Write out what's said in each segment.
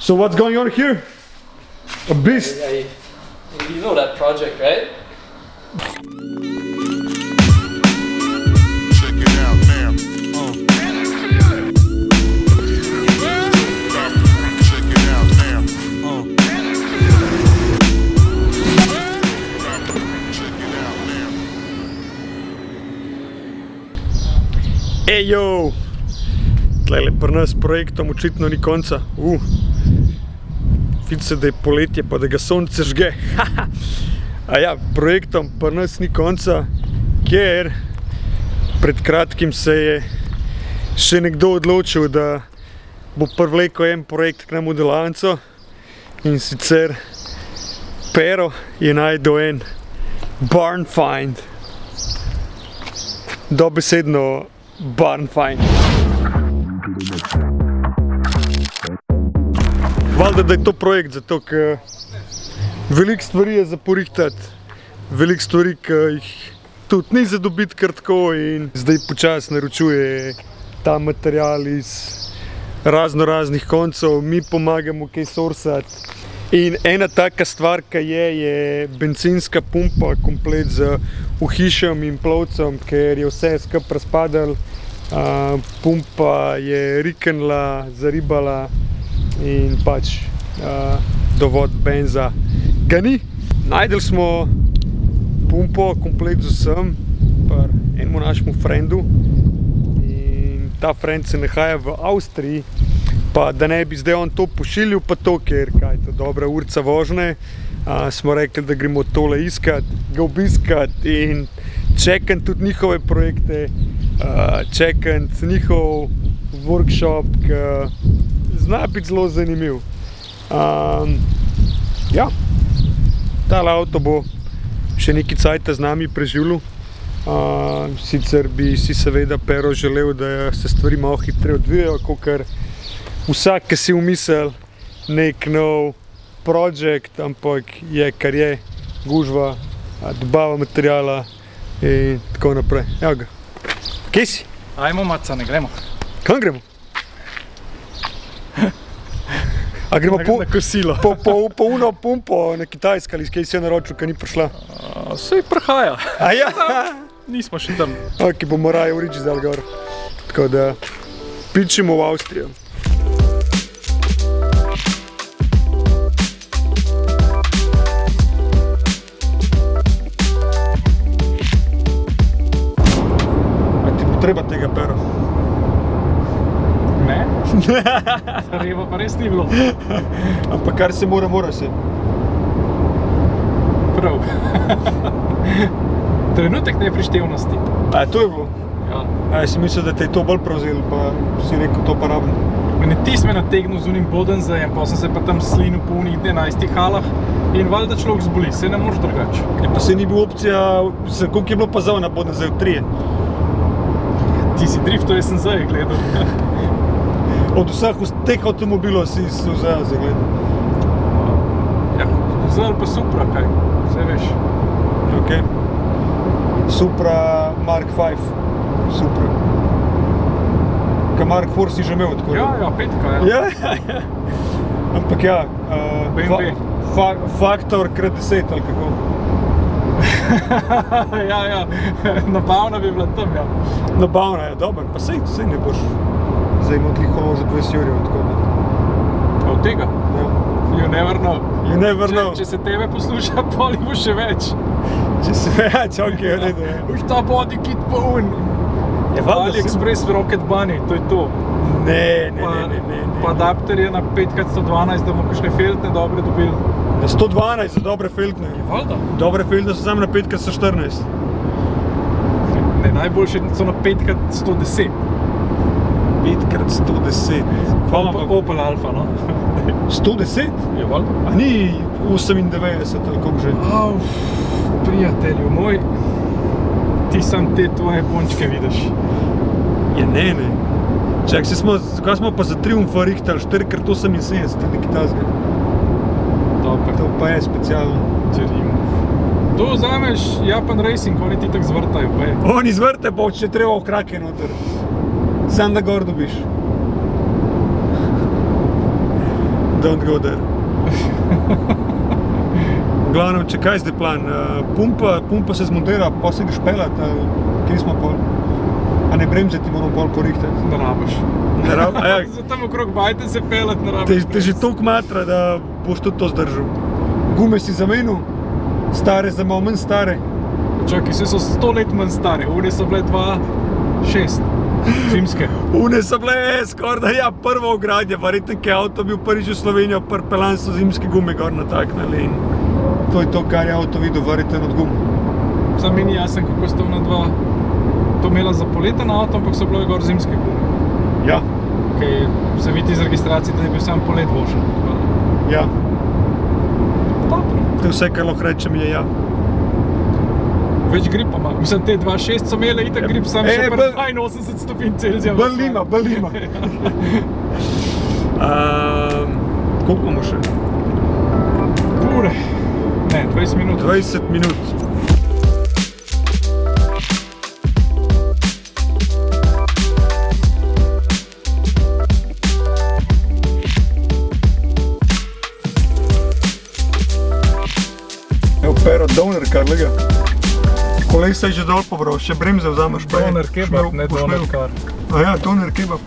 So what's going on here? A beast. Yeah, you know that project, right? Check it out now. Check it out now. Check it out now. Ej, yo! Tlele pri nas s projektom očitno ni konca. Vidi se, da je poletje pa da ga sonce žge. A ja, projektom pri nas ni konca, ker pred kratkim se je še nekdo odločil, da bo privlekel en projekt k nam v delavnico, in sicer Pero je najdel en barn find. Dobesedno barn find. Valjda, da je to projekt, zato ker veliko stvari je za porihtati, veliko stvari, ki jih tudi ni za dobiti kar tako, in zdaj počasi naročuje ta material iz raznih koncev, mi pomagamo kaj sourcati. In ena taka stvar, ki je bencinska pumpa, komplet z ohišjem in plovcem, ker je vse skupaj razpadalo. Pumpa je riknila, zaribala in pač dovod benza ga ni. Najdeli smo pumpo komplet z vsem pri enemu našemu frendu, in ta frend se nahaja v Avstriji, pa da ne bi zdaj on to pošiljal pa to, ker kaj je to dobra urca vožnje, smo rekli, da gremo tole iskat, ga obiskat in čekam tudi njihove projekte, čekam njihov workshop, ki zna biti zelo zanimiv. Ja, tale avto bo še nekaj cajta z nami preživljal. Sicer bi si seveda Pero želel, da se stvari malo hitreje odvijajo, kakor vsak, ki si umisel nek nov projekt, ampak je kar je, gužva, dobava materijala in tako naprej. Evo ga. Kje si? Ajmo, Maca, ne gremo. Kam gremo? A gremo Na kosilo. po uno pumpo na Kitajsko, ali skaj si jo naročil, ki ni prišla? Saj prihaja. A ja? Nismo še tam. Ok, bomo raje v Riči dal gor. Tako da pičimo v Avstrijo. A ti potreba tega, Pero? Ne? Treba pa res ni bilo. Ampak kar se mora se. Prav. Trenutek neprištevnosti. A to je bilo? Ja. A jaz si mislil, da te je to bolj prevzel, pa si rekel, to pa rabim. Mene tis me nategnil z unim bodenzajem, pa sem se pa tam slinil po unih 11 halah in valjda človek zboli, se ne moreš drugače. Pa se ni bil opcija, koliko je bilo pa zao na Bodensaju? 3? Ti si driftov, jaz sem zdaj gledal. Od vseh teh avtomobilov si vzajal za gledal. Ja, zdaj pa Supra, kaj, vse veš. Ok. Supra Mark V. Supra. Ka Mark IV si že imel tako? Ja, petka, ja. Ja. Ampak ja, BMW. Faktor krat 10 ali kako? Ja, nabavna bi bila tam, ja. Nabavna je, dober, pa sej ne boš zdaj imel tliko loža 20 jurjev, tako da. Od tega? Ja. You never know. You never know. Če se tebe posluša, poli bo še več. Če se več, ok, v redu. Už ta body kit pa un. Je valjda AliExpress v Rocket Bunny, to je to. Ne. Pa adapter je na 5x112, da bomo kakšne feltne dobre dobili. Na 112 za dobre feltne. Je valjda. Dobre feltne so samo na 5x114. Ne, najboljše so na 5x110. 5x110. Opel Alfa, no. 110? Je valjda. A ni 98 ali koliko že? Prijatelju moj, ti sam te tvoje pončke vidiš. Ja, ne. Čak, kaj smo pa za Triumfa rihtali, 4x78, nekaj tazga. Dobar. To pa je specialno. Triumf. To vzameš Japan Racing, oni ti tak zvrtajo, pa je. Oni zvrte, pa če treba v krake noter. Sam da gor dobiš. Don't go there. V glavnem, če kaj zdaj plan? Pumpa se zmontira, pa se greš pelat, kje smo pol? A ne bremze ti moramo pol porihtati? Ne rabiš. Ne rab, a ja, Za tam okrog bajte se pelat, ne rabiš. te že toliko matra, da boš tudi to zdržal. Gume si zamenil, stare za malo manj stare. Čakaj, vse so 100 let manj stare, one so bile 2,6 zimske. Une so bile skoraj da ja, prva ogradja, verjetno ki je avto bil prvič v Slovenijo, prpelan so zimske gume gor nataknili in to je to, kar je avto videl, verjetno od gum. Sam mi ni jasen, kako sta ona dva to imela za poleten avto, ampak so bile gor zimske gume. Ja, Kaj se vidi iz registracije, da je bil sam polet vožen. ja, Dobro. to je vse, kar lahko rečem, je ja. Več gripa ima. Mislim, te 2,6 so imele itak grip, sam še bolj- pred 82 stopinj Celzija. Bolj nima. Koliko imamo še? Ure. Ne, 20 minut. 20 minut. Evo Pero, doner kar, lega. Kolesa je že dol pobral, še bremze vzameš pa je. Doner kebab, ne doner kar. A ja, doner kebab.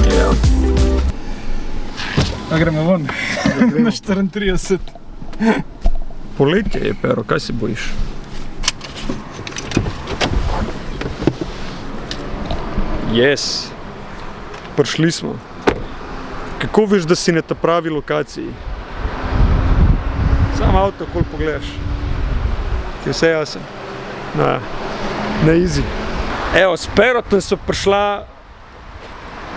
Yeah. A gremo ven. Na 34. Poletje je, Pero, kaj se bojiš? Yes, prišli smo. Kako veš, da si na ta pravi lokaciji? Sam avto, kol pogledaš. Ti je vse jasen. Na easy. Evo, s Perotom so prišla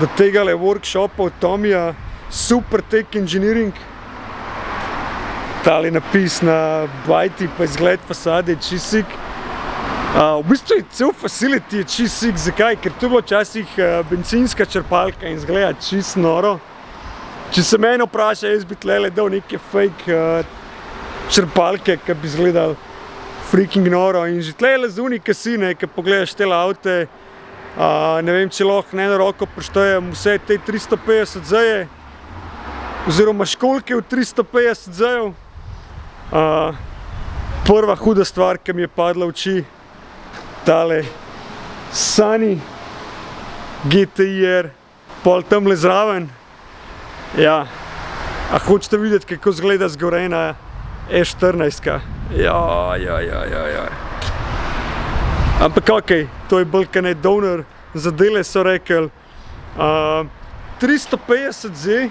do tegale workshopa od Tomija Super Tech Engineering. Tale napis na bajti pa izgled fasade je čistik. V bistvu je cel facility je čistik, zakaj? Ker to je bilo včasih bencinska črpalka in izgleda čist noro. Če se mene vpraša, jaz bi tlele dal neke fake črpalke, ki bi izgledali freaking noro. In že tlele z uni kasine, ki pogledaš tele avte, ne vem, če lahko na eno roko preštejem vse te 350 Z-je, oziroma školke v 350 Z-jev. Prva huda stvar, ki mi je padla v oči, tale Sunny GTI-R, pol tamle zraven. Ja, a hočete videti, kako izgleda zgorena E14-ka? Ja. Ampak okej, to je bolj kaj ne doner, za dele so rekli. 350 Z,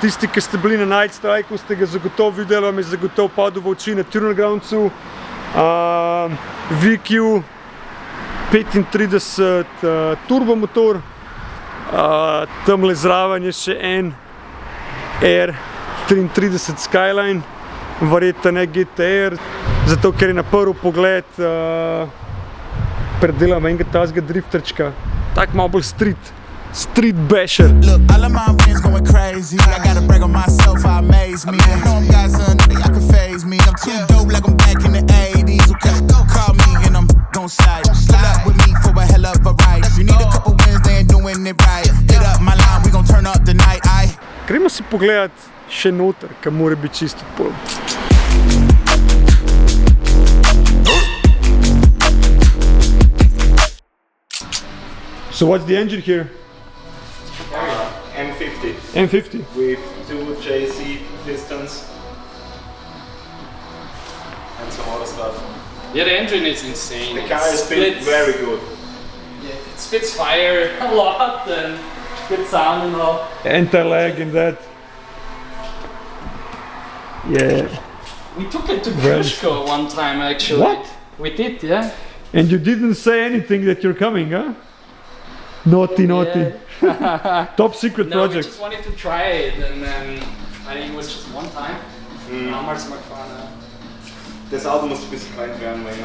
tisti, ki ste bili na Night Strike-u, ste ga zagotovo videli, vam je zagotovo padel v oči na Turngroundcu. VQ 35 turbomotor, tamle zraven je še en R33 Skyline, verjetno ne GTR, zato ker je na prvi pogled predelam enega tazga drifterčka, tak malo bolj street basher. Look, all of my friends going crazy. I gotta brag on myself, I amaze me. I know I'm got something that can phase me. I'm too dope like I'm back in the 80s. Okay, go call me and I'm gon' slide. Pull up with me for a hell of a ride. You need a couple wins, they ain't doing it right. Hit up my line, we gon' turn up the night. Gremo si pogledat še noter, ka mora biti čisto pol. So what's the engine here? M50 M50. with 2 JC pistons and some other stuff. Yeah, the engine is insane. The car has been very good. Yeah, it spits fire a lot and good sound and all. Anti-lag and that. Yeah. We took it to Well- Grushko one time actually. What? We did, yeah. And you didn't say anything that you're coming, huh? Naughty. Top secret No, we project. just wanted to try it and then I think it was just one time. Damals mal gefahren. Das Auto muss ein bisschen klein werden, wenn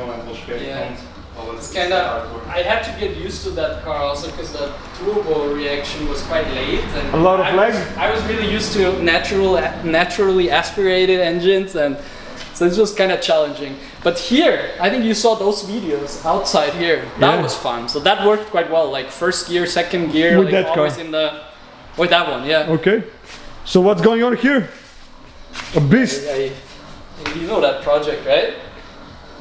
man etwas später Yeah. kommt. Aber das It's ist kinda, hardcore. I had to get used to that car also because the turbo reaction was quite late. And A lot of lag? I was really used to naturally aspirated engines and So this was kind of challenging. But here, I think you saw those videos outside here. That Yeah. was fun. So that worked quite well. Like first gear, second gear, With like that always car? in the with that one, yeah. Okay. So what's going on here? A beast. Yeah, you know that project, right?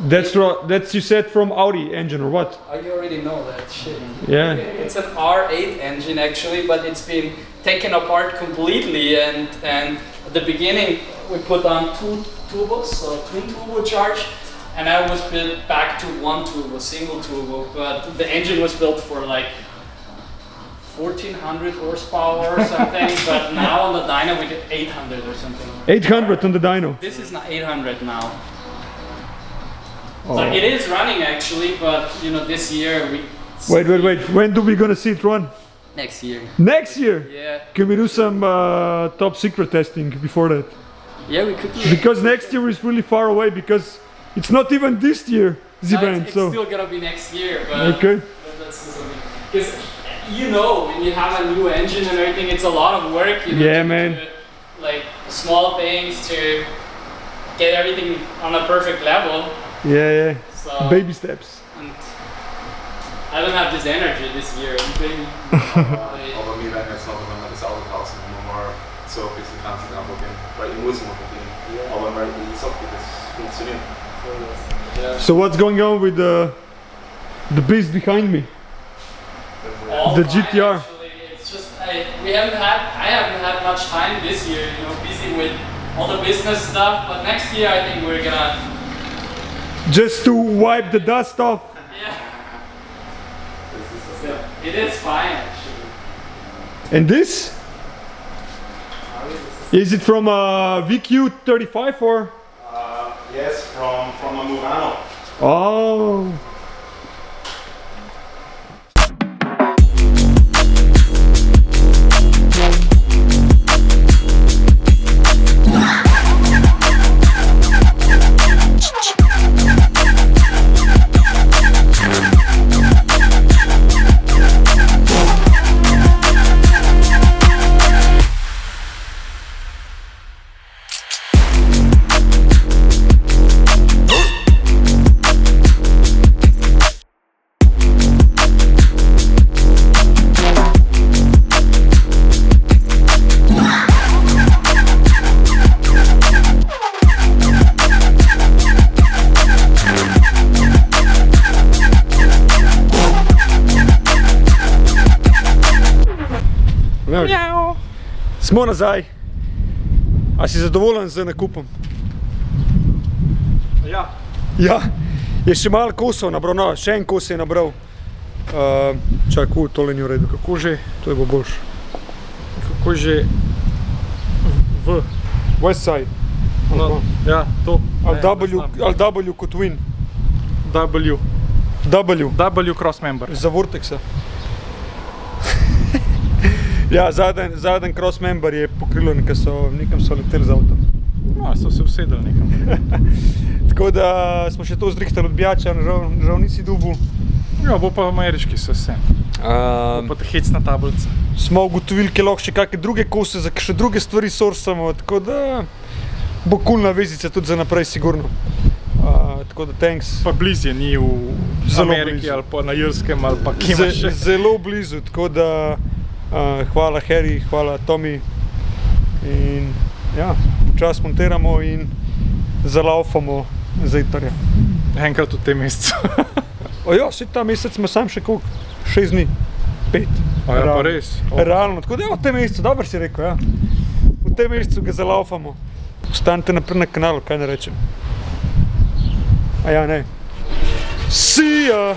That's you said from Audi engine or what? Oh, you already know that shit. Yeah. It's an R8 engine actually, but it's been taken apart completely. And at the beginning, we put on 2 turbos, so twin turbo charge, and I was built back to 1 turbo, single turbo. But the engine was built for like 1400 horsepower or something. But now on the dyno we get 800 or something. 800 on the dyno. This is not 800 now. Oh. So it is running actually, but you know this year we. Wait. When do we gonna see it run? Next year. Next year? Yeah. Can we do some top secret testing before that? Yeah, we could do it. Because next year is really far away because it's not even this year, the No, event. it's So still gonna be next year, but okay. because you know when you have a new engine and everything, it's a lot of work. You know, Yeah, to man. do, like small things to get everything on a perfect level. Yeah. So Baby steps. and I don't have this energy this year. Aber mir werden jetzt noch, wenn wir das Auto draußen nochmal so ein bisschen kannst du anprobieren. Weil ich muss noch probieren. Aber weil ich sag dir, das funktioniert. Yeah. So what's going on with the beast behind me? All The fine, GTR. Actually. It's just I haven't had much time this year. You know, busy with all the business stuff. But next year I think we're gonna. Just to wipe the dust off. Yeah. So, it is fine actually. And this? Is it from a VQ35 or? Yes, from a Murano. Oh. Miau. Smo nazaj. A si zadovoljen z nakupom? Ja. Ja. Je še malo kosov nabral, no, še en kos je nabral. Čakaj, tole ni v redu. Kako že? To je bo boljše. Kako že? V. West side. No, ja, to. Ali Ne, W, ne znam. ali W kot win. W. W. W cross member. Za Vortexa. Ja, zadnji cross member je pokrilo, nekam so leteli z avtom. No, so se usedeli nekam. Tako da smo še to zrihtali odbijača, žal nisi dubu. Ja, bo pa ameriški se vse. Pa te hecna tablica. Smo ugotovili, ker lahko še kakšne druge kose, za kakšne druge stvari sourcamo, tako da bo kulna vezica tudi za naprej sigurno. Tako da thanks. Pa blizu je, ni v Zelo Ameriki blizu. ali pa na Irskem ali pa kje imaš še. Zelo blizu, tako da hvala Harry, hvala Tomi. In ja, včas montiramo in zalaufamo za Italija. Enkrat v tem mesecu. Ja, vse ta mesec ima sam še koliko? 6 dni, 5. A ja, pa res? Realno, tako da ja, v tem mesecu, dobro si rekel, ja. V tem mesecu ga zalaufamo. Ostanite naprej na kanalu, kaj ne rečem. A ja, ne. See ya!